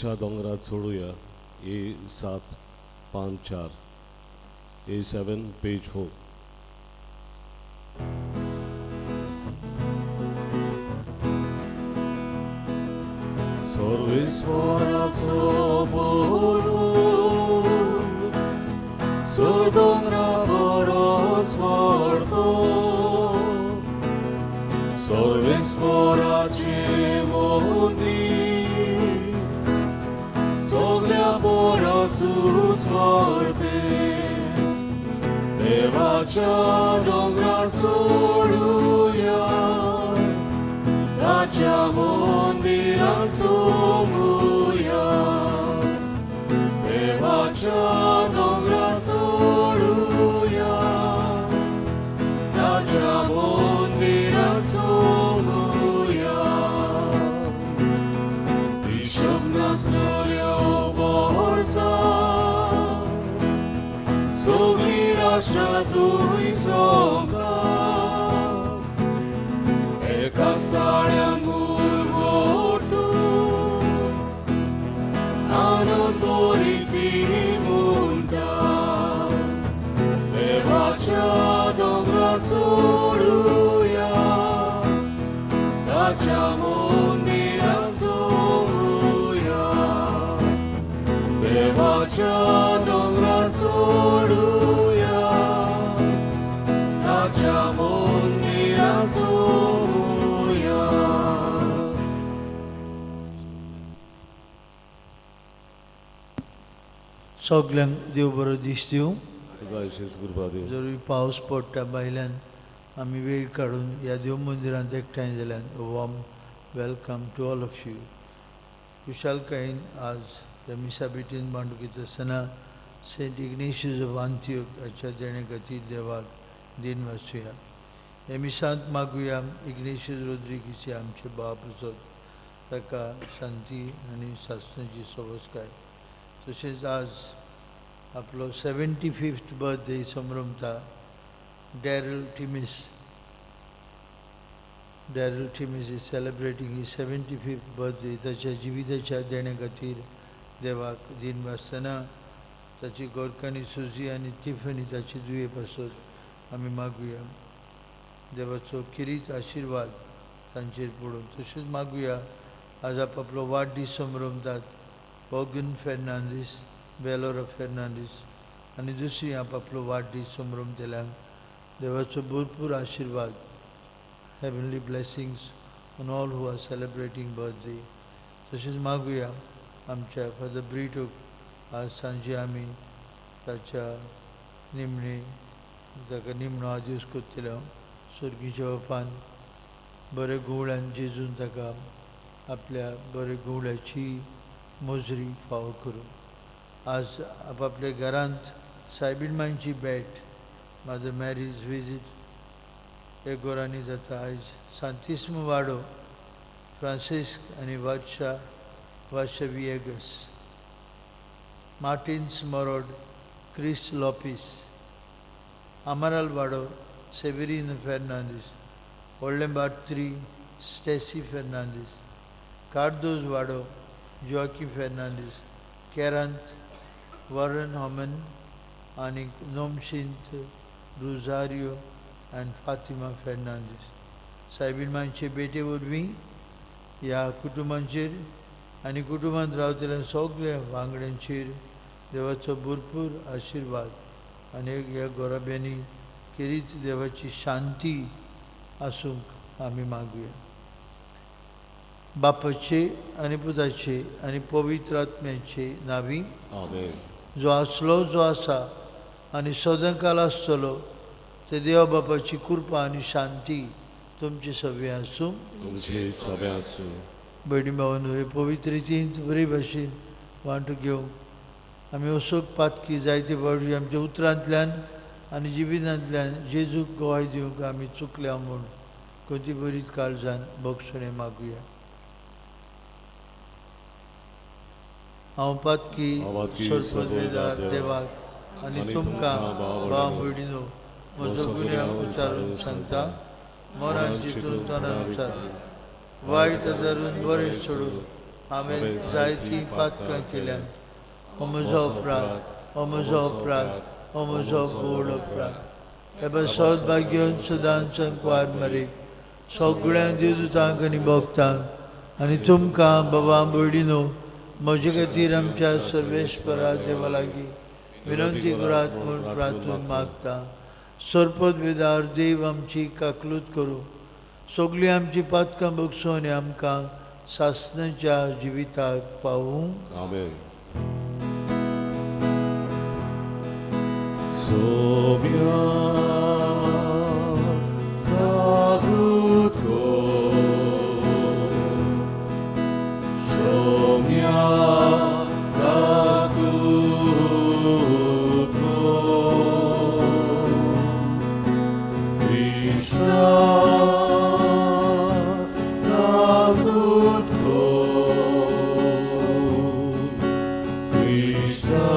डोंगरात सोडूया A754 A7 page 4. Sorvismoraco porul, surdongra poros morto, sorvismoraci mundi, soglia porosus morte, devacha dongra soruya, dacha mondira somuya, devacha dongra soruya, dacha mondira somuya, Bishop Nasrolio borsa, soglira shatui songa, Kasarya murvotu, anon boriti munta, devacha dongra tsoruya, dacha mondira soruya, devacha dongra tsoruya, dacha mondira soruya. सगल्यांक देव बरो दीस दिवं. गुरुदेव जरूय पावस पडटा भायल्यान आमी वेळ काडून ह्या देव मंदिरांत एकठांय जाल्यान warm welcome to all of you. कुशालकायेन आज ह्या मिसा बेटीन मांडुकीत आसतना सेंट इग्नेशियस ऑफ आंतियोक हाच्या देणे खातीर देवाक दिन वाचुया. हे मिसांत मागुया इग्नेशियस रोद्रिगीचे आमचे बाप आसत ताका शांती आनी सासणाची सवस्काय. तशेंच आज आपलो 75th बर्थडे संभ्रमता Darryl Timmis. Darryl Timmis is celebrating his 75th birthday. ताच्या जिविताच्या देणे खातीर देवाक दिन वाचतना ताची कोंकणी सुजी आनी टिफनी ताची दुये पासत आमी मागुया. देवाचो किरीत आशिर्वाद तांचेर पडून. तशेंच मागुया आज आपलो वाडदीस संभ्रमतात ऑगन फेर्नांदीस, बेलोरा फेर्नांदीस आनी दुसरी आपलो वाडदीस संभ्रमतल्यांक देवाचो भरपूर आशिर्वाद, heavenly blessings on all who are celebrating birthday. तशेंच मागुया आमच्या फादर ब्रिटोक आज सांजे आमी ताच्या निमणे ताका निमणो आदेश करतलो. सर्गीच्या बापान बरे गुवळ्यान जेजून ताका आपल्या बरे गुवळ्याची मोजरी फावो करूं. आज आपल्या घरांत सायबीणमांची भेट मादर मॅरीज विजीट हे गोरांनी जाता. आयज सांतिस्मो वाडो फ्रांसिस्क आनी वार्षा विएगस, मार्टिन्स मोरोड क्रिस लॉपिस, आमाराल वाडो सेवेरिनो फेर्नांदीस, व्हडलें बार्त्री स्टेसी फेर्नांदीस, कार्दोज वाडो जोआकी फेर्नांदीस, केरांत वॉरन हॉमन आनी नोमशिंत रुजारियो एंड फातिमा फेर्नांदीस. सायबीणमांचे बेटे वरवीं ह्या कुटुंबांचेर आनी कुटुंबांत रावतल्या सगळ्या वांगड्यांचेर देवाचो भरपूर आशिर्वाद आनी ह्या गोराब्यांनी किरीत देवाची शांती आसूंक आमी मागुया. बापाचे आनी पुताचे आनी पवित्र आत्म्याचे नांवी आमेन. जो आसलो जो आसा आनी सदांकाल आसतलो ते देवा बापाची कृपा आनी शांती तुमचे सगळे आसूं. तुमचे सगळे आसूं. भयणी भावांनो, हे पवित्र रितींत बरे भाशेन वांटो घेवंक आमी असोक पातकी जायते फावटी आमच्या उतरांतल्यान आनी जिवितांतल्यान जेजूक गोवाय दिवंक आमी चुकल्या म्हूण कोणती बरीच काळजान बक्षणे मागुया. हांव पातकी सर्पवेदार देवाक आनी तुमकां भाव भयणीनो म्हजो गुन्यांव उच्चारून सांगता. मोरान चिंतून तोंडान उच्चार वायट धरून बरें सोडून हांवें जायतीं पातकां केल्यात. हो म्हजो अपराध, हो म्हजो अपराध, हो म्हजो व्हड अपराध. हे सौभाग्यवन सदांच संकवार मरे सगळ्या दिवजांक आनी भक्तांक आनी तुमकां बाबा भयणीनो म्हजे खातीर आमच्या सर्वेस्परा देवा लागीं विनंती करात म्हूण प्रार्थून मागता. सरपद वेदार देव आमची काकलूत करूं, सगळीं आमची पातकां बगसूं आनी आमकां सासणाच्या जिविताक पावूं. आमेन. सोम्या कागुतको सोम्या कागुतको क्रिस्ता कागुतको क्रिस्ता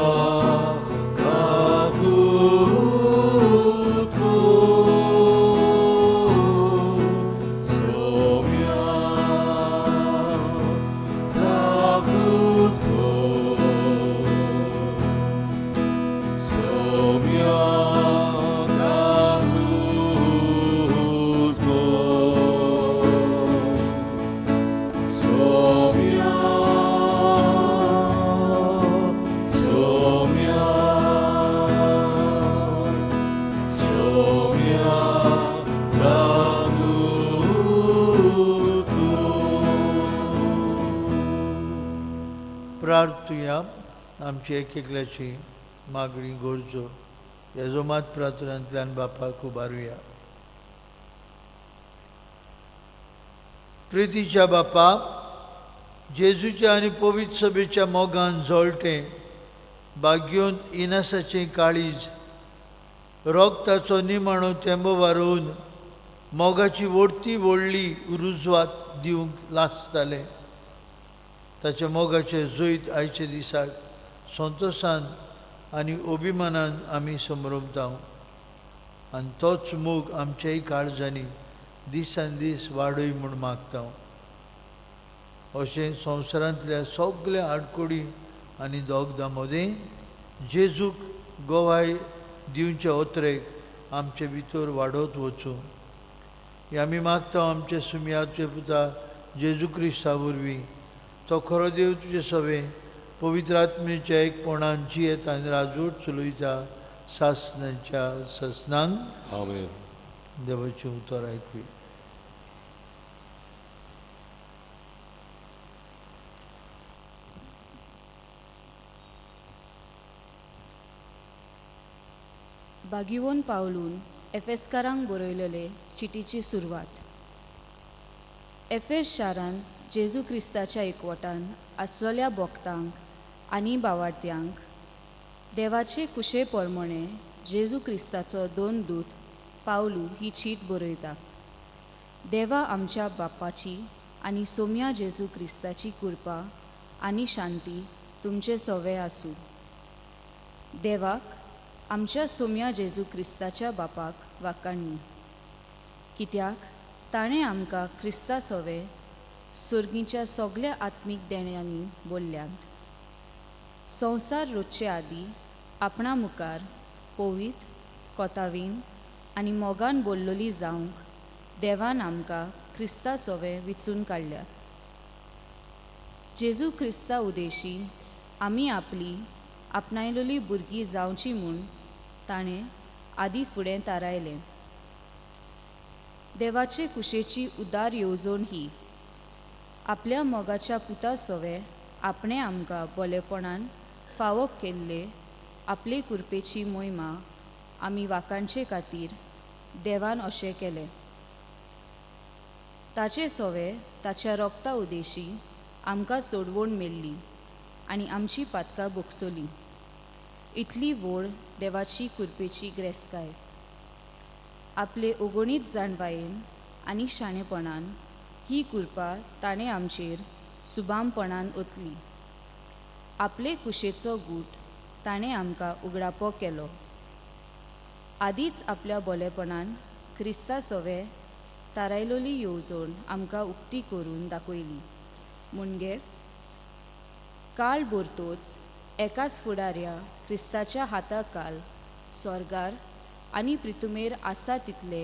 प्रार्थुया आमची एकल्याची मागणी गरजो ह्या मात प्रार्थनांतल्यान बापाक उबारुया. प्रितीच्या बापा, जेजूच्या आनी पवित्र सभेच्या मोगान जळटें भाग्योंत इनासाचें काळीज रोगताचो निमाणो तेंबो वारोवन मोगाची व्हडती व्हडली रुजवात दिवंक लासताले. ताच्या मोगाचे जैत आयचे दिसाक संतोशान आनी अभिमानान आमी समरमता आनी तोच मोग आमच्याय काळजांनी दिसान दीस वाडय म्हूण मागता. अशें संवसारांतल्या सगळ्या आडकोडी आनी दोगदां मदें जेजूक गोवाय दिवचे ओत्रेक आमचे भितर वाडत वचूं हें आमी मागता आमचे सुमयाचे पुता जेजू क्रिस्ता वरवीं. तो खरो देव तुजे सवे पवित्र आत्मेच्या एकपणान जियेत आनी राजवट चलयता सासणाच्या ससनांक. आमेन. देवाचें उतर आयकुया. बागिवोन पावलून एफेसकारांक बरयलेले चिटीची सुरवात. एफेस शारांत जेजू क्रिस्ताच्या एकवटान आसलेल्या भक्तांक आनी भावार्थ्यांक देवाचे कुशे प्रमाणे जेजू क्रिस्ताचो दोन दूत पावलू ही चीट बरयता. देवा आमच्या बापाची आनी सोम्या जेजू क्रिस्ताची कृपा आनी शांती तुमचे सवे आसूं. देवाक आमच्या सोम्या जेजू क्रिस्ताच्या बापाक वाकाणणी, कित्याक ताणें आमकां क्रिस्ता सवे सुर्गीच्या सगळ्या आत्मीक देण्यांनी बोल्ल्यात. संवसार रचचे आदीं आपणा मुखार पवित्र कोतावीन आनी मोगान बोल्लोली जावंक देवान आमकां क्रिस्ता सवे विचून काडल्यात. जेजू क्रिस्ता उदेशी आमी आपली आपणायलोली भुरगीं जावची म्हूण ताणें आदीं फुडें थारायलें. देवाचे कुशेची उदार येवजण ही आपल्या मोगाच्या पुता सवे आपणें आमकां बोलेपणान फावो केल्ले आपले कृपेची मोहिमा आमी वाकाणचे खातीर देवान अशें केलें. ताचे सवे ताच्या रोगता उदेशी आमकां सोडवण मेळ्ळी आनी आमची पातकां बोगसोली. इतली व्हड देवाची कृपेची ग्रेस्काय आपले ओगणीत जाणवायेन आनी शाणेपणान ही कृपा ताणें आमचेर सुबामपणान ओतली. आपले कुशेचो गूट ताणें आमकां उगडापो केलो. आदींच आपल्या बोलेपणान क्रिस्ता सवे थारायलोली येवजण आमकां उक्ती करून दाखयली. म्हणजे काळ भोरतोच एकाच फुडाऱ्या क्रिस्ताच्या हाताखाल स्वर्गार आनी पृथ्वीमेर आसा तितले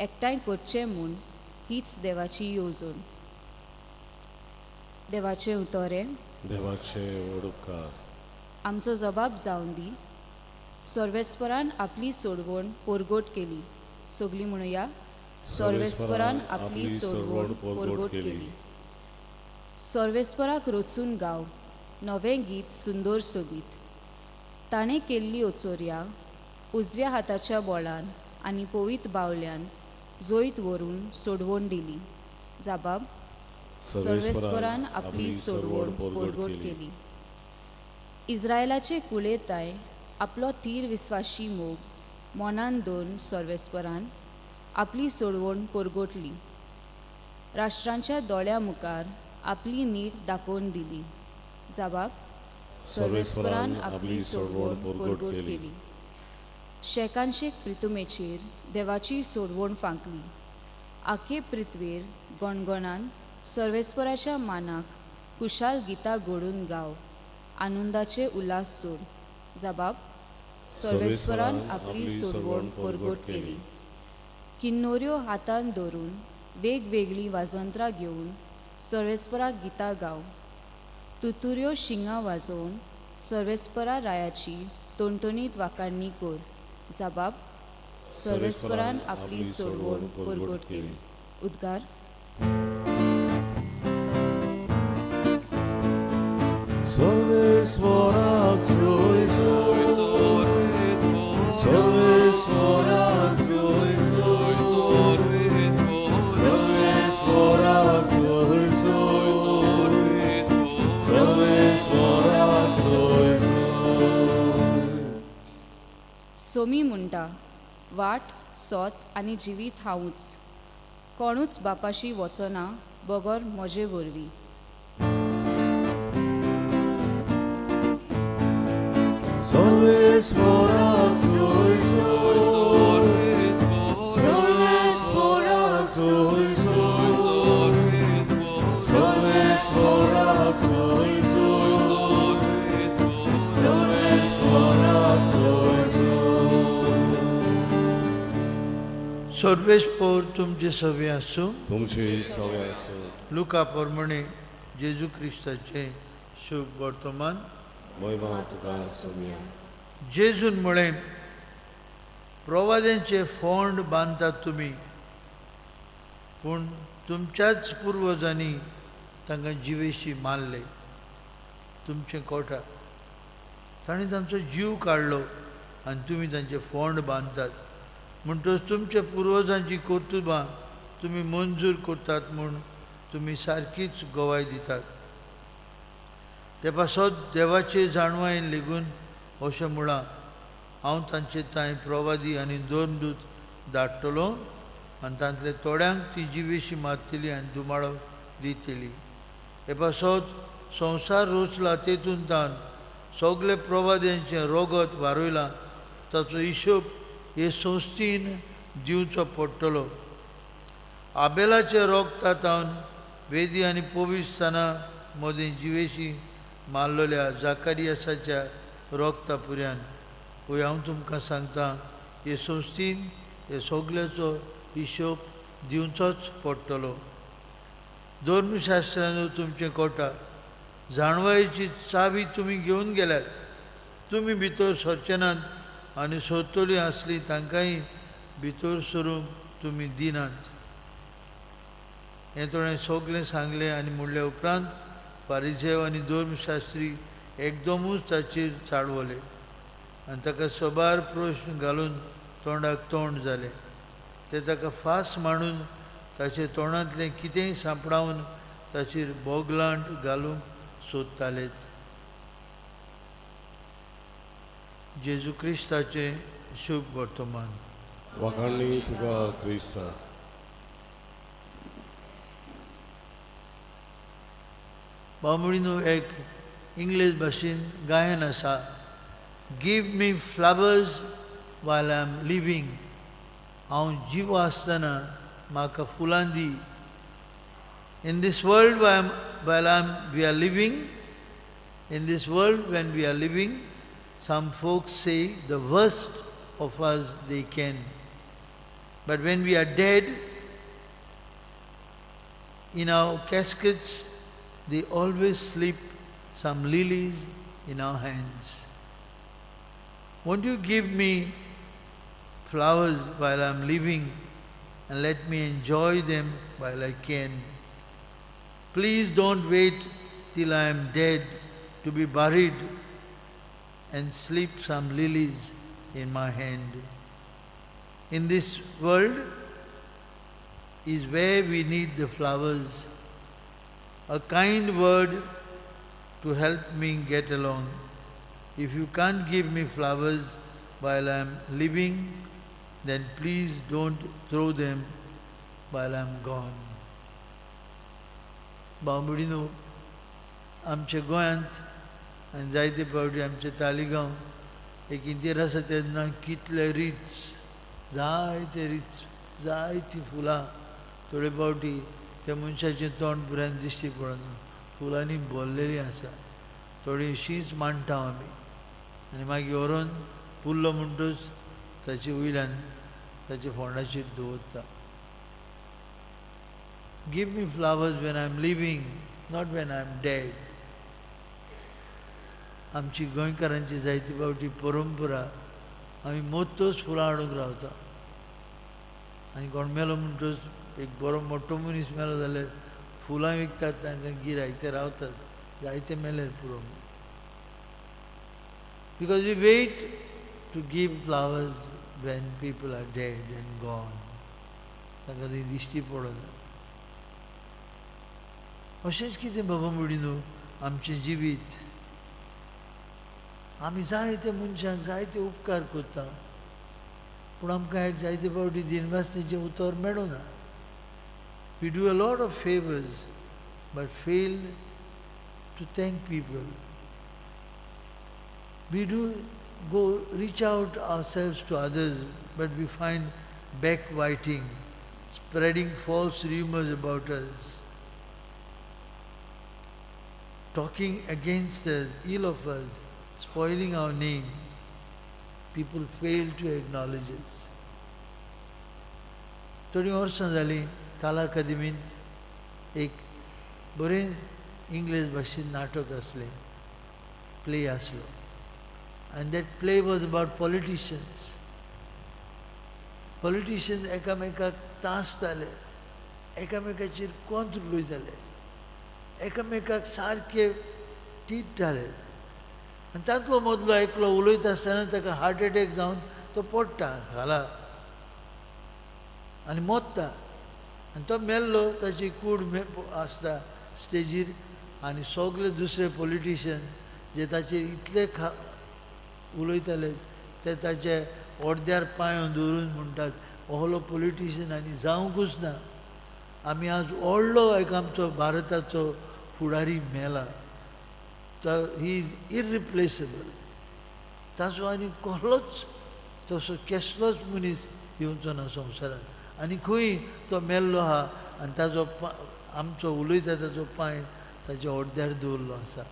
एकठांय करचें म्हूण हीच देवाची येवजण. देवाचें उतोरें. देवाचे ओडुपकार. आमचो जबाब जावन दी. सर्वेस्परान आपली सोडवण पोरगोट केली. सगळीं म्हणुया. सर्वेस्परान आपली सोडवण पोरगोट केली. सर्वेस्पराक रचून गाव नवें गीत सुंदर सोबीत. ताणें केल्ली ओचोऱ्या उजव्या हाताच्या बोळान आनी पवित बावल्यान जोईत व्हरून सोडवण दिली. जाबाब. सर्वेस्परान आपली सोडवण पोरगोट केली. इस्रायलाचे कुळेताय आपलो थीर विस्वाशी मोग मोनान दोन सर्वेस्परान आपली सोडवण पोरगोटली. राष्ट्रांच्या दोळ्या मुखार आपली नीट दाखोवन दिली. जाबाब. सर्वेस्परान आपली सोडवण पोरगोट केली. शेकांचे पृथ्वीमेचेर देवाची सोडवण फांकली. आखे पृथ्वीर गणगणान सर्वेस्पराच्या मानाक कुशाल गितां घडून गाव आनंदाचे उल्हास सोड. जाबाब. सर्वेस्परान आपली सोडवण पोरगोट केली. किन्नोऱ्यो हातान धरून वेगवेगळी वाजवंत्रां घेवन सर्वेस्पराक गितां गाव. तुतुऱ्यो शिंगां वाजोवन सर्वेस्परा रायाची तोणतोणीत वाकाडणी कर. जाबाब. सर्वेस्परान आपली सोडवण पोरगोट केली. उद्गार. सर्वेस्पराक सोय सोय सर्वेस्पराक सोय सोय सर्वेस्पराक सोय सोय सर्वेस्पराक सोय सोय. सोमी म्हणटा. वाट सोत आनी जिवीत हांवूच. कोणूच बापाशी वचना बगोर म्हजे वरवीं. सर्वेस्पराक सोय सोय सर्वेस्पराक सोय सोय सर्वेस्पराक सोय सोय सर्वेस्पराक सोय सोय. सर्वेस्पर तुमचे सवे आसूं. तुमची सवय आसूं. लुका प्रमाणे जेजू क्रिस्ताचे शुभ वर्तमान. महिमा तुका सोम्या. जेजून म्हळें, प्रवाद्यांचे फोंड बांदतात तुमी, पूण तुमच्याच पुर्वजांनी तांकां जिवेशी मारले. तुमचें कोटा तांणी तांचो जीव काडलो आनी तुमी तांचे फोंड बांदतात. म्हणटच तुमच्या पुर्वजांची कर्तुबां तुमी मंजूर करतात म्हूण तुमी सारकीच गोवाय दितात. ते पासत देवाचे जाणवायेन लेगून अशें म्हळां, हांव तांचे तांय प्रवादी आनी दोर्मदूत धाडटलो आनी तांतले थोड्यांक ती जिवेशी मारतली आनी दुमाळो दितली. हे पासत संवसार रचला तेतून तान सगळे प्रवाद्यांचें रोगत वारयलां, ताचो हिशोब हे संस्थीन दिवचो पडटलो. आबेलाच्या रोगतातावन वेदी आनी पवित्रस्थाना मदीं जिवेशी मारलेल्या जाकारियासाच्या रोगतापुऱ्यान पळय हांव तुमकां सांगतां, हे संस्थीन हे सगळ्याचो हिशोब दिवचोच पडटलो. धर्मशास्त्रान तुमचें कोटा जाणवायेची चावी तुमी घेवन गेल्यात. तुमी भितर सरचे नात आनी सोदतलीं आसलीं तांकांय भितर सरूंक तुमी दिनात. हें ताणें सगळें सांगलें आनी म्हणले उपरांत फारिझेव आनी धर्मशास्त्री एकदमूच ताचेर चाडवले आनी ताका सबार प्रश्न घालून तोंडाक तोंड जालें. ते ताका फास मांडून ताचे तोंडांतलें कितेंय सांपडावन ताचेर बोगलांट घालूंक सोदतालेत. जेजू क्रिस्ताचें शुभ वर्तमान. वाखाणणी तुका क्रिस्ता. बामणीनो एक इंग्लीश भाशेन गायन आसा, give me flowers while I am living. हांव जीव आसतना म्हाका फुलां दी. In this world while we are living, In this world, when we are living, some folks say the worst of us they can. But when we are dead, in our caskets, they always slip some lilies in our hands. Won't you give me flowers while I am living and let me enjoy them while I can? Please don't wait till I am dead to be buried and slip some lilies in my hand. In this world is where we need the flowers. A kind word to help me get along. If you can't give me flowers while I am living, then please don't throw them while I am gone. बांबडीनो आमच्या गोंयांत आनी जायते फावटी आमच्या तालिगांव एक इंतेर आसा तेन्ना कितले रिट्स, जायती फुलां, थोडे फावटी त्या मनशाचें तोंड बऱ्यान दिश्टी पडना, फुलांनी भरलेलीं आसा, थोडी शींच मांडटा आमी आनी मागीर व्हरून पुल्लो म्हणटूच ताचे वयल्यान ताचे फोंडाचेर दवरता. Give me flowers when I am living, not when I am dead. आमची गोंयकारांची जायती फावटी परंपरा आमी मोत्तोच फुलां हाडूंक रावता आनी कोण मेलो म्हणटूच एक बरो मोठो मनीस मेलो जाल्यार फुलां विकतात तांकां गिरायक ते रावतात, जायते मेल्यार पुरो. Because we wait to give flowers when people are dead and gone. तांकां ती दिश्टी पडना. अशेंच कितें बाबा मुडीनो आमचें जिवीत. आमी जायते मनशांक जायते उपकार करता पूण आमकां एक जायते फावटी दिनवासनेचें उतर मेळना. We do a lot of favors but fail to thank people. We do go reach out ourselves to others, but we find backbiting, spreading false rumors about us, talking against us, ill of us, spoiling our name. People fail to acknowledge us. थोडी वर्सां जालीं काला अकादेमींत एक बरें English भाशेन नाटक आसलें, play आसलो. And that play was about politicians. Politicians एकामेकाक तासताले, एकामेकाचेर कोंत्र उलयताले, एकामेकाक सारके टिट्टाले. आनी तातलो मदलो एकलो उलयता आसतना ताका हार्ट अटॅक जावन तो पडटा घाला आनी मोत्ता. आनी तो मेल्लो, ताची कूड आसता स्टेजीर आनी सगळे दुसरे पॉलिटिशियन जे ताचेर इतले उलयताले ते ताचे अर्द्यार पांयां दवरून म्हणटात ohलो पॉलिटिशियन आनी जावंकूच ना. आमी आज व्हडलो एक आमचो भारताचो फुडारी मेला, ही इज इरिप्लेसेबल. ताचो आनी कसलोच तसो कसलोच मनीस येवचो ना संवसारांत. आनी खंय तो मेल्लो आहा आनी ताचो आमचो उलयता ताचो पांय ताचे अर्द्यार दवरलो आसा.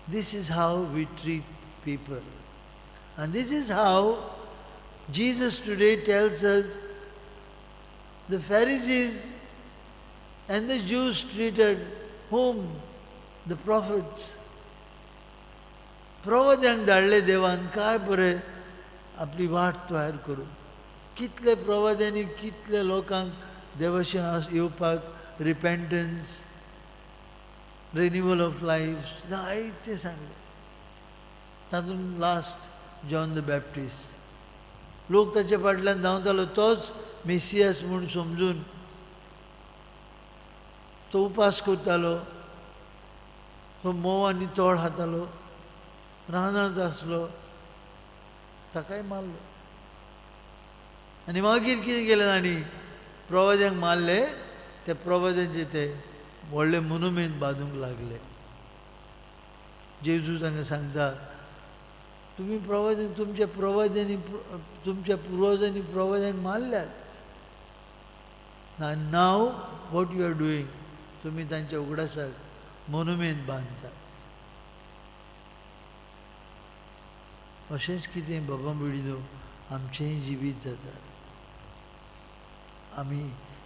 This is how we treat people. And this is how Jesus today tells us the Pharisees and the Jews treated whom? The prophets. प्रवाद्यांक धाडले देवान काय बरें आपली वाट तयार करून. कितले प्रवाद्यांनी कितले लोकांक देवाशें येवपाक रिपेंटन्स, renewal of lives, जायते सांगले. तातूंत लास्ट जॉन द बॅप्टिस्ट. लोक ताचे फाटल्यान धांवतालो तोच मेसियास म्हूण समजून. तो उपास करतालो, तो मोव आनी तोड खातालो, रानांत आसलो, ताकाय मारलो. आनी मागीर कितें केलें तांणी? प्रवाद्यांक मारले, ते प्रवाद्यांचे ते व्हडले मोनुमेंट बांदूंक लागले. जेजू तांकां सांगता, तुमी प्रवाद्यांक तुमच्या पुर्वजांनी प्रवाद्यांक मारल्यात. Now what you are doing? तुमी तांच्या उगडासाक मोनुमेंट बांदतात. अशेंच कितें बाबा बिडीनो आमचेंय जिवीत जाता. आमी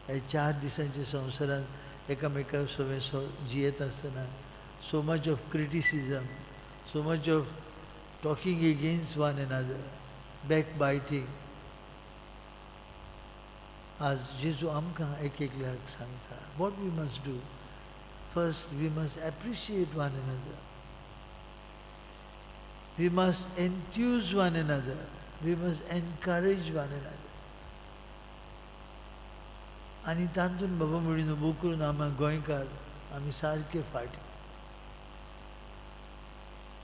हे 4 दिसांच्या संवसारांत एकामेका सोबे जियेत आसतना so much of criticism, so much of talking against one another, backbiting. आज जेजू आमकां एक एकल्याक सांगता, what we must do. First, we must appreciate one another. We must enthuse one another. We must encourage one another. आनी तातूंत बाबा म्हणून उबो करून आमी गोंयकार आमी सारके फाटी.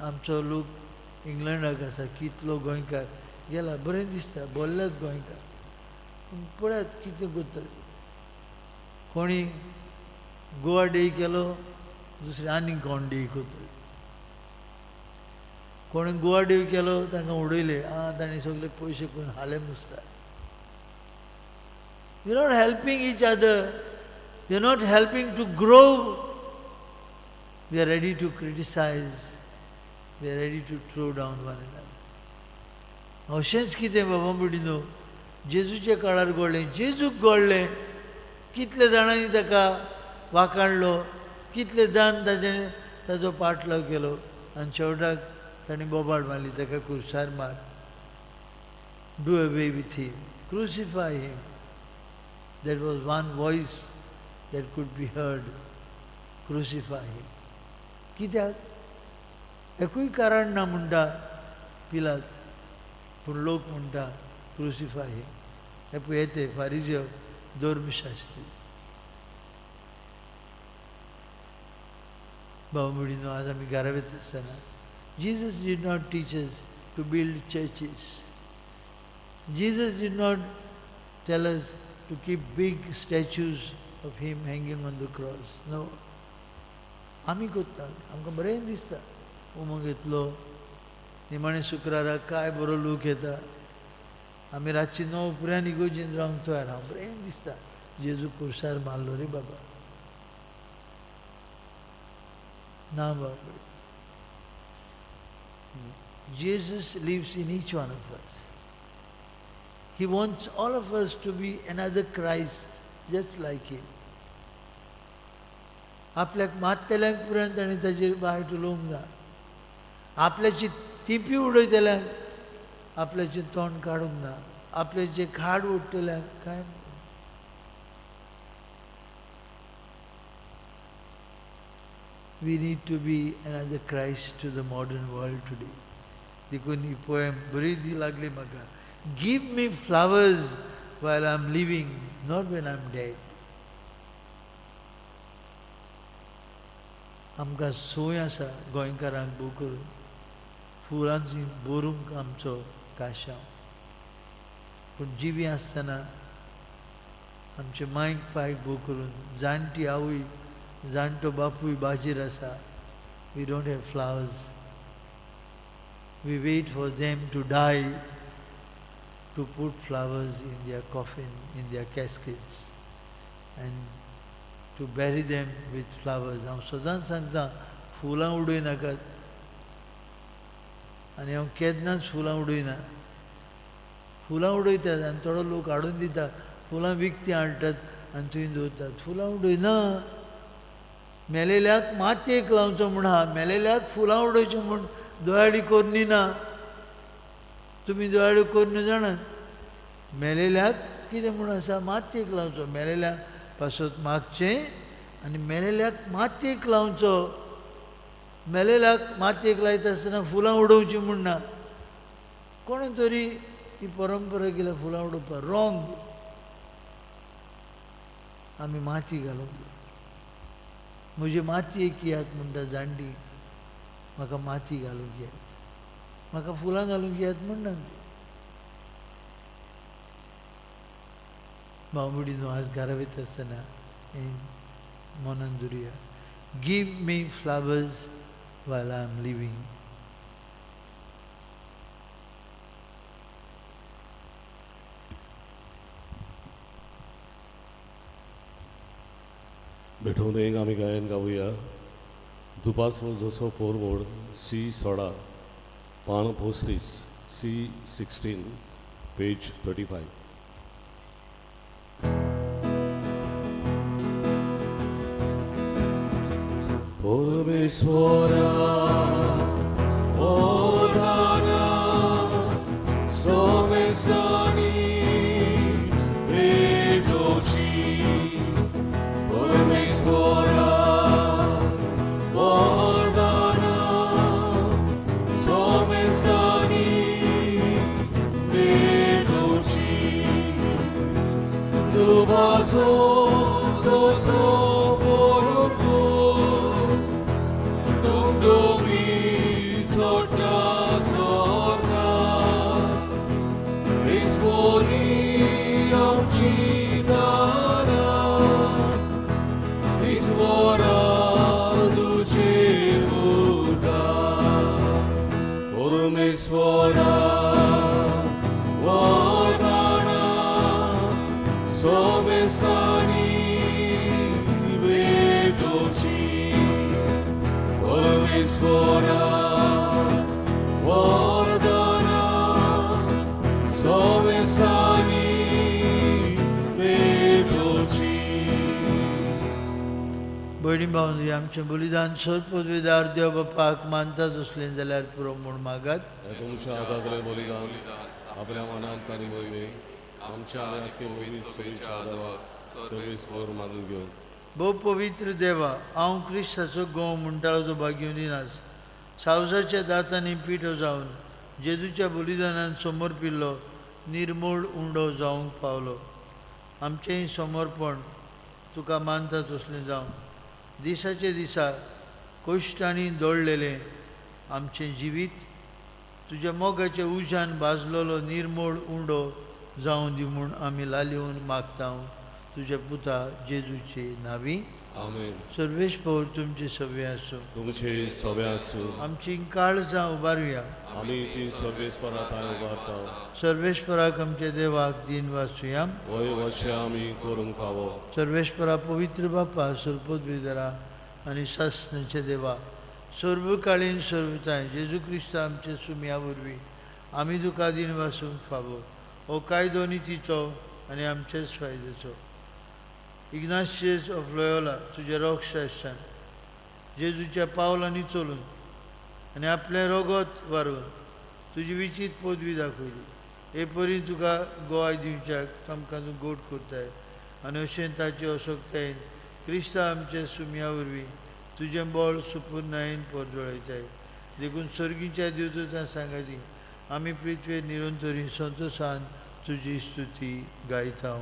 आमचो लोक इंग्लंडाक आसा, कितलो गोंयकार गेला, बरें दिसता, बोल्ल्यात गोंयकार. पूण पळयात कितें करतात. कोणी गोवा डे केलो, दुसरे आनीक कोण डे करतात. कोणी गोवा डे केलो, तांकां उडयले, तांणी सगळे पयशे करून हाले मुसता. We are not helping each other. We are not helping to grow. We are ready to criticize. We are ready to throw down one another. अशेंच कितें बाबा बिडीनो जेजूच्या काळार घडलें, जेजूक घडलें. कितले जाणांनी ताका वाखाणलो, कितले जाण ताजो पाटलाव केलो, आनी शेवटाक ताणें बोबाड मारली, ताका क्रुसार मार. Do away with him. Crucify him. That was one voice that could be heard. Crucify him. कित्याक? एकूय कारण ना म्हणटा पिलात, पूण लोक म्हणटा क्रुसिफाय हिम. हे पळय येते फारिझेव, धर्मशास्त्री. बाबा म्हणिनो आज आमी घरावेत आसतना Jesus did not teach us to build churches. Jesus did not tell us to keep big statues of him hanging on the cross. No. आमी कोत्ता, आमकां बरें दिसता उमंग येतलो, निमाणे शुक्राराक काय बरो लोक येता, आमी रातची 9 उपरांत इगोर्जीन रावंक तयार. हांव बरें दिसता, जेजू कुर्सार मारलो रे बाबा. ना बाबा, Jesus lives in each one of us. He wants all of us to be another Christ, just like him. आपल्याक मारतल्यांक पुरान ताणें ताजेर वायट उलोवंक ना. आपल्याची तिपी उडयतल्यांक आपल्याचें तोंड काडूंक ना. आपल्याचें खाड ओडटल्यांक काय. We need to be another Christ to the modern world today. देखून ही पोएम बरी जी लागली म्हाका. Give me flowers while I'm living, not when I'm dead. आमकां सोय आसा गोंयकारांक भोव करून फुलांची भरूंक आमचो काशांव. पूण जिवी आसतना आमचे मांयक पायक भोव करून जाणटी आवय, जाणटो बापूय बाजेर आसा. We don't have flowers. We wait for them to die to put flowers in their coffin, in their caskets, and to bury them with flowers. हांव सदांच सांगता, फुलां उडोय नाकात. आनी हांव केन्नाच फुलां उडयना. फुलां उडयतात आनी थोडो लोक हाडून दिता, फुलां विकतीं हाडटात आनी थंय दवरतात. फुलां उडयना. मेलेल्याक मातयेक लावचो म्हूण आहा, मेलेल्याक फुलां उडोवचीं म्हूण दोयाडी कोरणी ना. तुमी दोयाडी कोरण्यो जाणात. मेलेल्याक कितें म्हूण आसा, मातयेक लावचो. मेलेल्याक पासत मागचें आनी मेलेल्याक मातयेक लावचो. मेलेल्याक मातयेक लायता आसतना फुलां उडोवचीं म्हूण ना. कोणें तरी ही परंपरा केल्या फुलां उडोवपाक. रॉंग. आमी माती घालूंक जाय. म्हजे मातयेक यात म्हणटा जाणटी, म्हाका माती घालूंक यात, म्हाका फुलां घालूंक यात म्हणना ती. भावमडी न्हू आज घरा वयता आसतना मनान धरुया. Give me flowers while I am living. बेठोवनेक आमी गायन गावुया. धुपाचो जसो पोरमोड C16 पान 35 C16 पेज 35. परमेश्वरा ओरडाना सोमेसानी बेजोशी परमेश्वरा ओरडाना सोमेसानी बेजोशी दुबाजो सोसो Svora Vodana Somestani Vejochi Svora Vodana Somestani Vejochi. बहिणी भावंडी आमचें बलिदान सत्पदवीदार देव बापाक मानतात असलें जाल्यार पुरो म्हूण मागात. तुमच्या हातांतलें बलिदान आपल्या मनांत आनी मोहिमे आमच्या आनी आख्खे मोहीत सगळीच्या देवाक सर्वेस्वर मानून घेवन भोव पवित्र देवा, हांव क्रिस्ताचो घोव म्हणटालो तो भाग्य दिनास सावजाच्या दातांनी पिठो जावन जेजूच्या बलिदानान समर्पिल्लो निर्मळ उंडो जावंक पावलो. आमचेंय समर्पण तुका मानतात असलें जावं. दिसाचे दिसा कश्टांनी दळलेलें आमचें जिवीत तुज्या मोगाच्या उज्यान भाजलेलो निर्मळ उंडो जावं दी म्हूण आमी लालिवून मागता तुज्या पुता जेजूचे नांवी. आमेन. सर्वेस्पर तुमचे सवे आसूं. तुमचे सवे आसूं. आमची काळजां उबारुया. आमी ती सर्वेस्परा पांय उबारता. सर्वेस्पराक आमच्या देवाक दिन वाचुया. वय वर्षे आमी करूंक फावो. सर्वेस्परा पवित्र बापा सर्पद्विधरा आनी शासनाचे देवा सर्वकालीन सर्वताय जेजू क्रिस्त आमचे सुम्या वरवीं आमी तुका दिन वाचूंक फावो. हो कायदो नितीचो आनी आमचेच फायद्याचो. इग्नाशियस ऑफ लोयोला तुज्या रोगशाशान जेजूच्या पावलांनी चलून आनी आपलें रगत वारून तुजी विचित पदवी दाखयली. हे परी तुका गोवाय दिवच्याक आमकां तूं गोड करताय आनी अशें ताचे अशोकतायेन क्रिस्ता आमच्या सुम्या वरवीं तुजें बळ सुपूर्णायेन परजळयताय. देखून सर्गीच्या दिवजां सांगाती आमी पृथ्वेर निरंतरी संतोशान तुजी स्तुती गायता.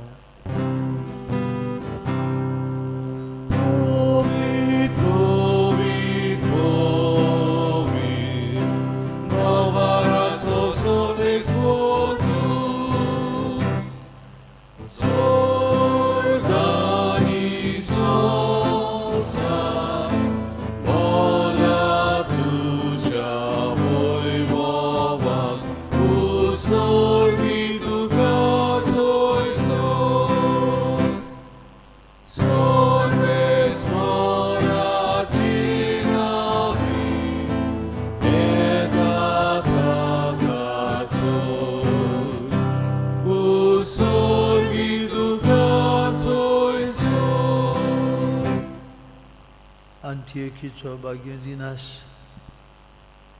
अंत्योकीचो भाग्य दिनास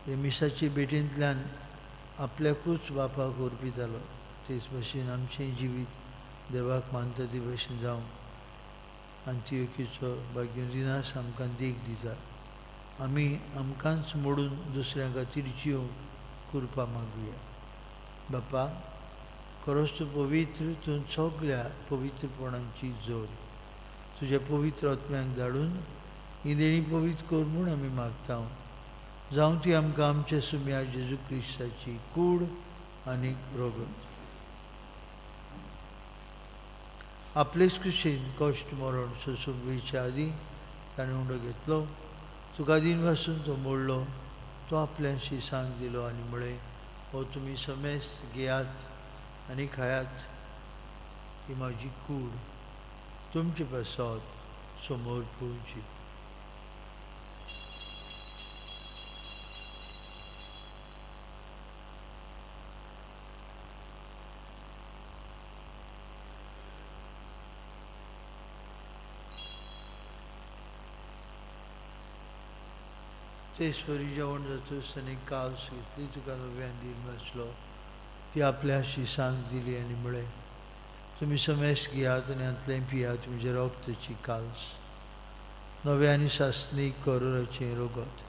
हे मिसाची भेटींतल्यान आपल्याकूच बापाक अर्पितालो. तेच भशेन आमचें जिवीत देवाक मानता ते भशेन जावं. अंत्योकीचो भाग्य दिनास आमकां देख दिता. आमी आमकांच मोडून दुसऱ्यां खातीर जीव करपा मागुया. बापा खरोच तूं पवित्र, तूं सगळ्या पवित्रपणांची जोर तुज्या पवित्र आत्म्याक धाडून ही देणी पवित्र कर म्हूण आमी मागता. जावं ती आमकां आमच्या सुम्या जेजू क्रिस्ताची कूड आनी रगत. आपलेच कुशीन कश्ट मरण सोंसोवच्या आदी ताणें उंडो घेतलो. तुका दिन वासून तो मोडलो. तो आपल्याशी सांग दिलो आनी म्हळें, हो तुमी समेस्त घेयात आनी खायात. ही म्हाजी कूड तुमचे पासत समोर पोवची. तेचपरी जेवण जातोच ताणें काल्स घेतली, तुका नव्यान दिवन वाचलो, ती आपल्याशी सांज दिली आनी म्हळें, तुमी समेस घेयात आनी हातूंतलें पियात, म्हजे रोगताची काल्स, नवे आनी सासणीक कोरोराचें रोगत.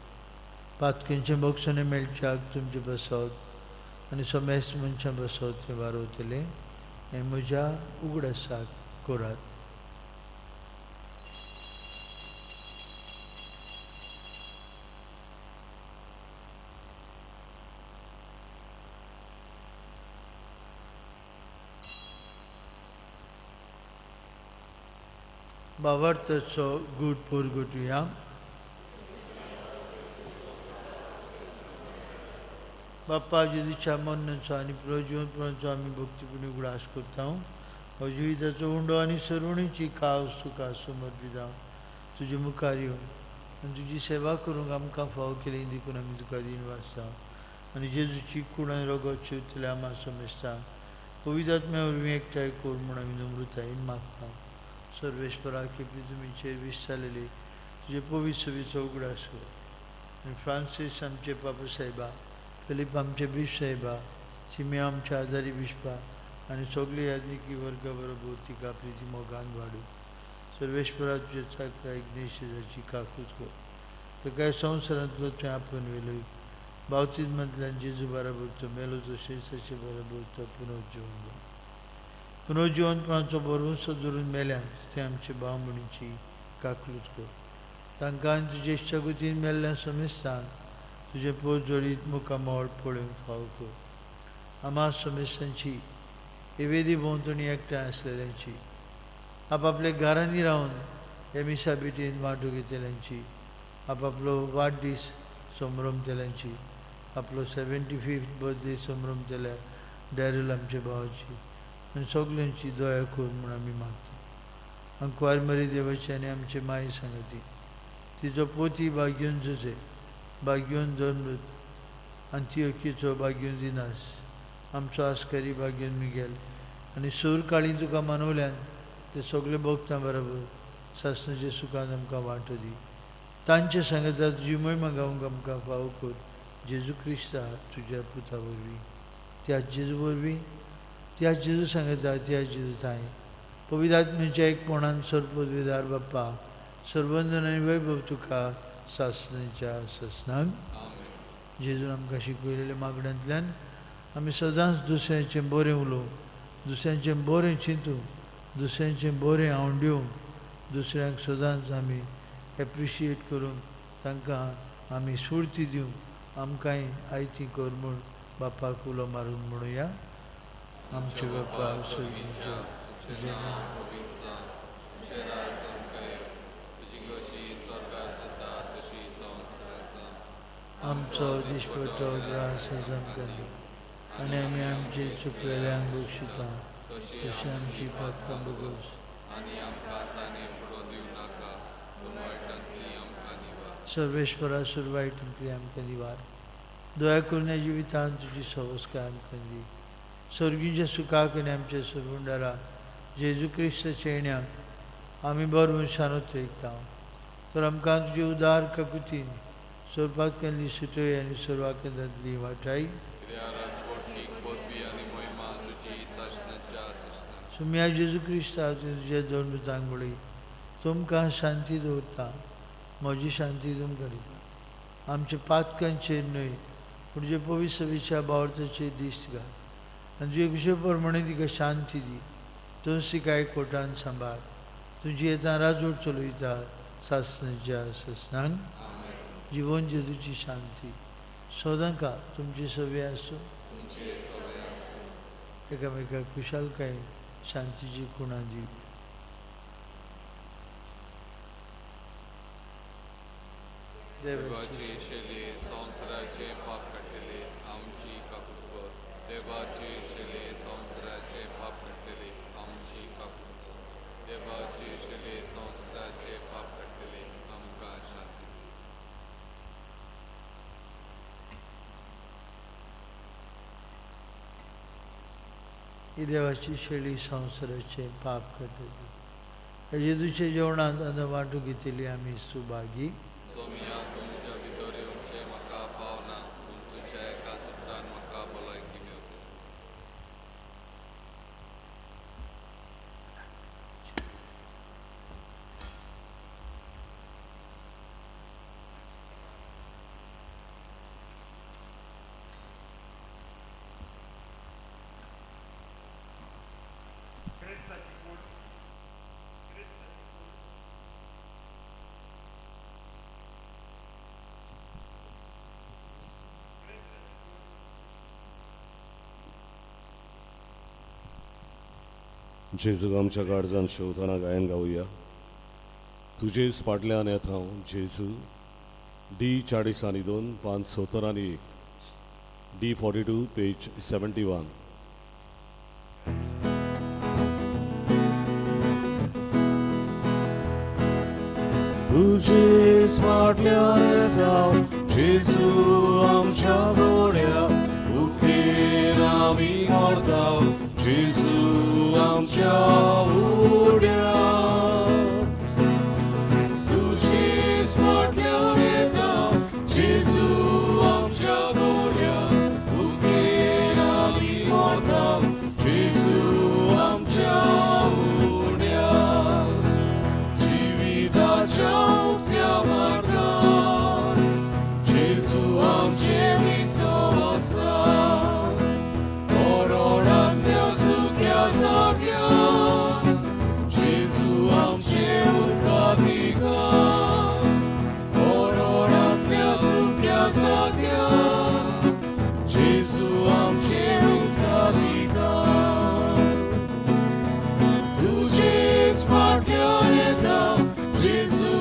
पातकेंचें बोगसणें मेळच्याक तुमचे बसत आनी समेस्त मनशां बसत तें वारोतलें, हें म्हज्या उगडासाक करात. भावार्थाचो गूढ पोरगोटुया. बाप्पा जेजूच्या मरणाचो आनी प्रजीवनपणाचो आमी भक्तीपूर्ण उगडास करता. हो जिविताचो उंडो आनी सरवणीची कास तुका समर्पिता. तुजे मुखार येवन आनी तुजी सेवा करूंक आमकां फाव केली देखून आमी तुका दिन वाचता आनी जेजूची कूड आनी रगत शिवतले आम्हा समेस्ता. पवित्र आत्म्या वरवीं एकठांय कोर म्हूण आमी नम्रतायेन मागता. सर्वेश्वरा केपी तुमीचेर विस्तारलेली तुजे पवित्र सभेचो उगडास कर. आनी फ्रांसीस आमचे पापा साहेबा, फिलीप आमचे बिश साहेबा, सिमिया आमच्या आजारी बिश्पा आनी सगळी यादनिकी वर्गा बरोबर तिका प्रिती मोगान वाडू. सर्वेश्वरा तुजे चाकरा इग्नेशियाची काकूत कर. ताका संवसारांतलो तुवें आपण वेलय. बावतिजमांतल्यान जेजू बरोबर तो मेलो तशेंच ताचे बरोबर तो पुनर्जीवन जालो. पुनर्जीवनपणाचो बरोवंसो धरून मेल्यान ते आमचे भाव म्हणीची काकूत कर. तांकां आनी तुजे इश्टागतीन मेल्ल्या समेस्तांक तुजे पोट जोडीत मुखामोळ पळोवंक फाव कर. आम्हा समेस्तांची येवेदी भोंवतणी एकठांय आसलेल्यांची, आपआपल्या घरांनी रावन हे मिसा बेटीन वांटो घेतल्यांची, आपआपलो वाडदीस संभ्रमतल्यांची, आपलो 75th बर्थडे संभ्रमतल्या डॅरल आमच्या भावाची आनी सगल्यांची दया कर म्हूण आमी मागता. अंकवार मरी देवाची आनी आमचे माई सांगाती, तिचो पोती भाग्योन झुजे, भाग्योन धर्मृत, अंत्योकीचो भाग्योन दिनास, आमचो आस्करी भाग्योन मिगेल आनी सूर काळी तुका मानवल्यान ते सगळे भक्तां बरोबर सासणाचे सुखान आमकां वांटो दी. तांचे सांगता तुजी महिमा गावंक आमकां फाव कर. जेजू क्रिस्ता तुज्या पुता वरवीं, त्याच जेजू वरवीं, त्याच जेजू सांगता त्याच जेजू तांय पवित्र आत्म्याच्या एकपणान सरपदवेदार बाप्पा सर्वंदन आनी वैभव तुका सासणाच्या ससनाक. जेजून आमकां शिकयलेल्या मागण्यांतल्यान आमी सदांच दुसऱ्यांचें बरें उलोवंक, दुसऱ्यांचें बरें चिंतूंक, दुसऱ्यांचें बरें आवडिवंक, दुसऱ्यांक सदांच आमी एप्रिशिएट करूंक, तांकां आमी स्फूर्ती दिवंक आमकांय आयती कर म्हूण बापाक उलो मारून म्हणुया. आमचे बाप्पा स्वर्गीच्या, तुजें नांव आमचो दिसपट्टो ग्रास आमकां दी आनी आमी आमचे चुकलेल्यांक बक्षिता तशें आमची पातकां बगोस. सर्वेश्वरा सुरवायटांतली आमकां दिवार. दया करून ह्या जिवितांत तुजी संस्कार आमकां दी. सर्गीच्या सुखाक आनी आमच्या सर्वंडारा जेजू क्रिस्ताच्या येण्याक आमी बरो शानोत रेखता. तर आमकां तुजी उदार काकुतीन सोडपाक केल्ली सुटय आनी सर्वांकांतली वाटाय सुम्या जेजू क्रिस्ता तुज्या धर्मतांक मुळे तुमकां शांती दवरता. म्हजी शांती तुमकां दिता. आमच्या पातकांचेर न्हय पूण जे पवित्र सभेच्या भावार्थाचेर दिश्ट घाल आनी तुजे कुशे प्रमाणे तिका शांती दी. तुज तिका एकवटान सांबाळ. तुजी येता राजवट चलयता सासणाच्या ससनांक. जीवन जेजूची शांती सदांका तुमची सवय आसूं. एकामेकाक कुशालकाय शांतीची खुणा दी. देवाचे शेले संवसाराचे पाप काडलेले आमची काकूत कर. देवाचे शेले संवसाराचे पाप काडलेले आमची काकूत कर. देवाचे शेले संवसाराचे पाप काडलेले आमकां शांती. ही देवाची शेळी संवसाराचे पाप काडटली. जेजूच्या जेवणांत आतां वांटो घेतिल्ली आमी सुभागी. सोमिया तुमच्या भितर येवन जेजूक आमच्या काळजान शेवताना गायन गावया. तुजेच फाटल्यान येता हांव जेजू. D40 571 D42 page 71. तुजेच फाटल्यान येता हांव जेजू आमच्या गोड्या. उकेन आमी मरता जेजू आमच्या उड्या. तुजेच फाटल्यान येता जेजू आमच्या गोड्या. उकेन आमी मरता जेजू आमच्या उड्या. जिविताच्या उक्त्या मार्गार जेजू आमचे विश्वासा. कोरोनांतल्या सुख्या जाग्यार जेजू आमचे उदकाधिकार. कोरोनांतल्या सुख्या जाग्यार जेजू आमचे उदकाधिकार. तुजेच फाटल्यान येता जेजू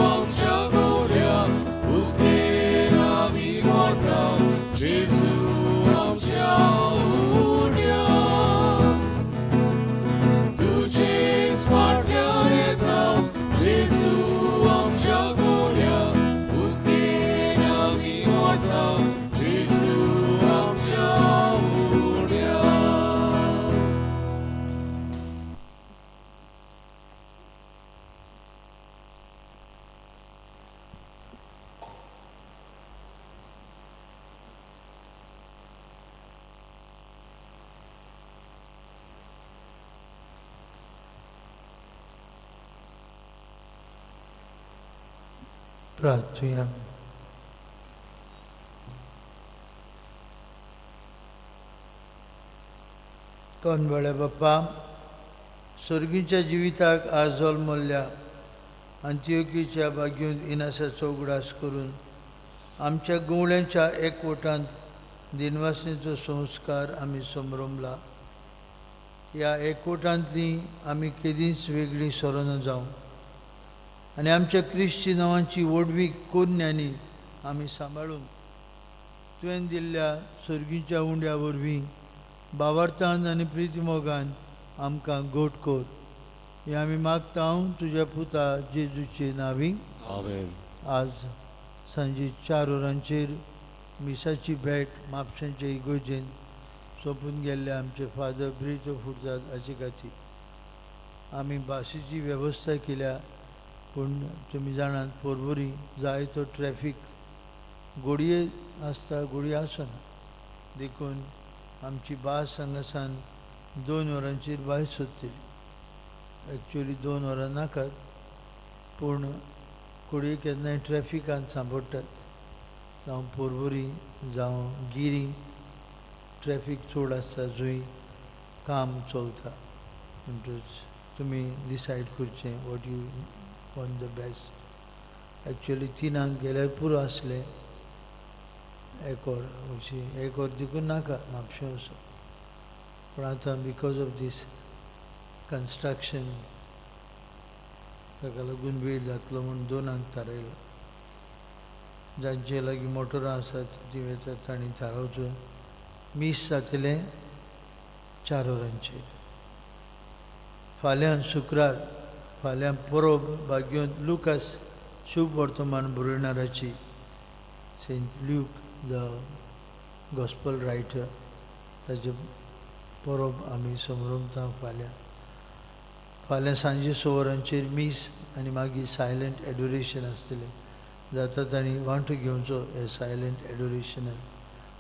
आमच्या गोड्या. उकेन आमी मरता जेजू आमच्या उड्या. तुजेच फाटल्यान येता जेजू आमच्या गोड्या. उकेन आमी मरता जेजू आमच्या उड्या. प्रार्थूया. कोणबळे बाप्पा, सर्गीच्या जिविताक आज जल्मल्ल्या अंत्योकीच्या बागेंत इनासाचो उगडास करून आमच्या गुवळ्यांच्या एकवटांत दिनवासनेचो संस्कार आमी संभ्रमला. ह्या एकवटांतली आमी केदींच वेगळी सरोन जावं आनी आमच्या क्रिस्ती नांवांची व्हडवी कोन्यांनी आमी सांबाळून तुवें दिल्ल्या सर्गीच्या उंड्या वरवीं भावार्थान आनी प्रितीमोगान आमकां घोट कर. हें आमी मागता तुज्या पुता जेजूचे नांवी. आमेन. आज सांजे 4 वरांचेर मिसाची भेट म्हापशांचे इगोजेन सोंपून गेल्ले आमचे फादर ब्रेट ऑफ उर्जात हाचे खातीर आमी भाशेची वेवस्था केल्या. पूण तुमी जाणात पोरबोरी जायतो ट्रॅफिक घोडये आसता, घोडी आसना. देखून आमची भास हांगासान 2 वरांचेर भायर सोदतली. एक्चुअली 2 वरां नाकात, पूण घोडये केन्नाय ट्रॅफिकांत सांपडटात. जावं पोरबोरी जावं गिरी ट्रॅफिक चड आसता, जंय काम चलता. म्हणटच तुमी डिसायड करचें what you want the best. Actually 3 गेल्यार पुरो आसलें. 1 वर अशी 1 वर देखून नाका म्हापशें वचूं. पूण आतां बिकॉज ऑफ दीस कन्स्ट्रक्शन ताका लागून वेळ जातलो म्हूण 2 थारायलो. जांचे लागीं मोटरां आसात ती वेतात तांणी थारावचो. मीस जातलें 4 वरांचेर. फाल्यां शुक्रार, फाल्यां परब बागयोंत लुकास शुभ वर्तमान बरयणाराची Saint Luke the gospel writer ताचे परब आमी समरमता फाल्यां सांजे 6 वरांचेर मीस आनी मागीर सायलंट एडोरेशन आसतलें. जाता तांणी वांटो घेवचो हे सायलंट एडोरेशनाक.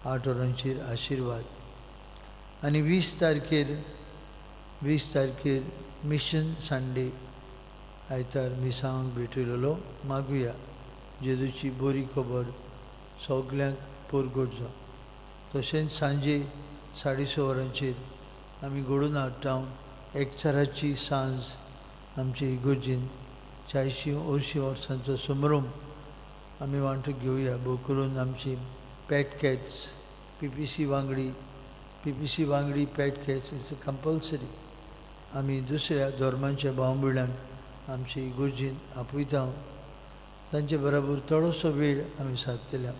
8 वरांचेर आशिर्वाद. आनी 20 तारखेर मिशन संडे आयतार मिसांग भेटयलेलो मागुया. जेजूची बरी खबर सगल्यांक परगट जावं. तशेंच सांजे 6:30 वरांचेर आमी घडोवन हाडटा एकचाराची सांज आमचे इगोर्जेन 40-80 वर्सांचो संभ्रम आमी वांटो घेवया. भोव करून आमची पॅट कॅट्स PPC वांगडी पॅट कॅट्स इज कंपल्सरी. आमी दुसऱ्या धर्मांच्या भाव भयणांक आमची इगोर्जीन आपयता. तांचे बरोबर थोडोसो वेळ आमी सारतल्या.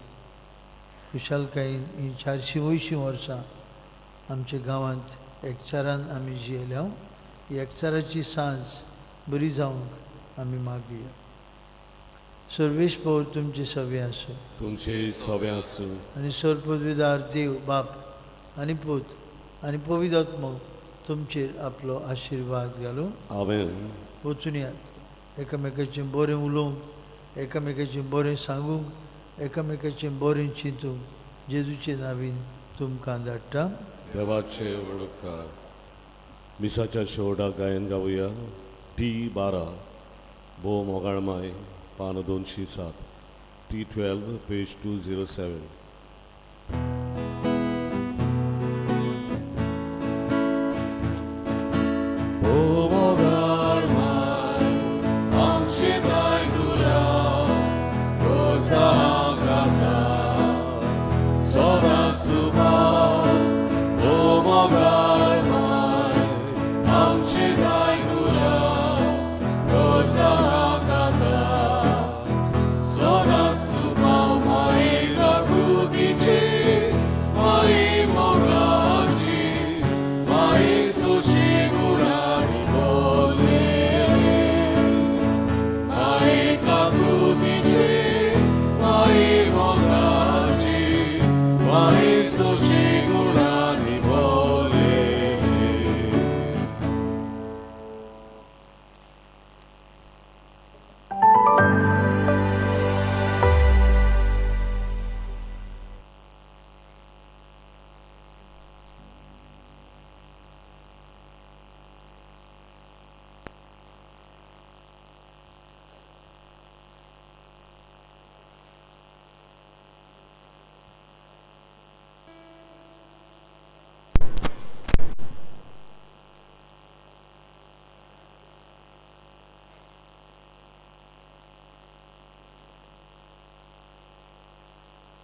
खुशालकायेन ही 480 वर्सां आमच्या गांवांत एकचारान आमी जियेल्या. ही एकचाराची सांज बरी जावंक आमी मागुया. सर्वेश पौर तुमचे सवे आसूं. तुमचे सवे आसूं. आनी सर्वपदवीदार देव बाप आनी पूत आनी पवित्र आत्मो तुमचेर आपलो आशिर्वाद घालूं. आमेन. वचून यात. एकामेकाचें बरें उलोवंक, एकामेकाचें बरें सांगूंक, एकामेकाचें बरें चिंतूंक जेजूचे नांवीन तुमकां धाडटा. देवाचे वळखकार. मिसाच्या शेवटाक गायन गावुया. T12 भोव मोगाळमाय पान 207 T12 पेज 207.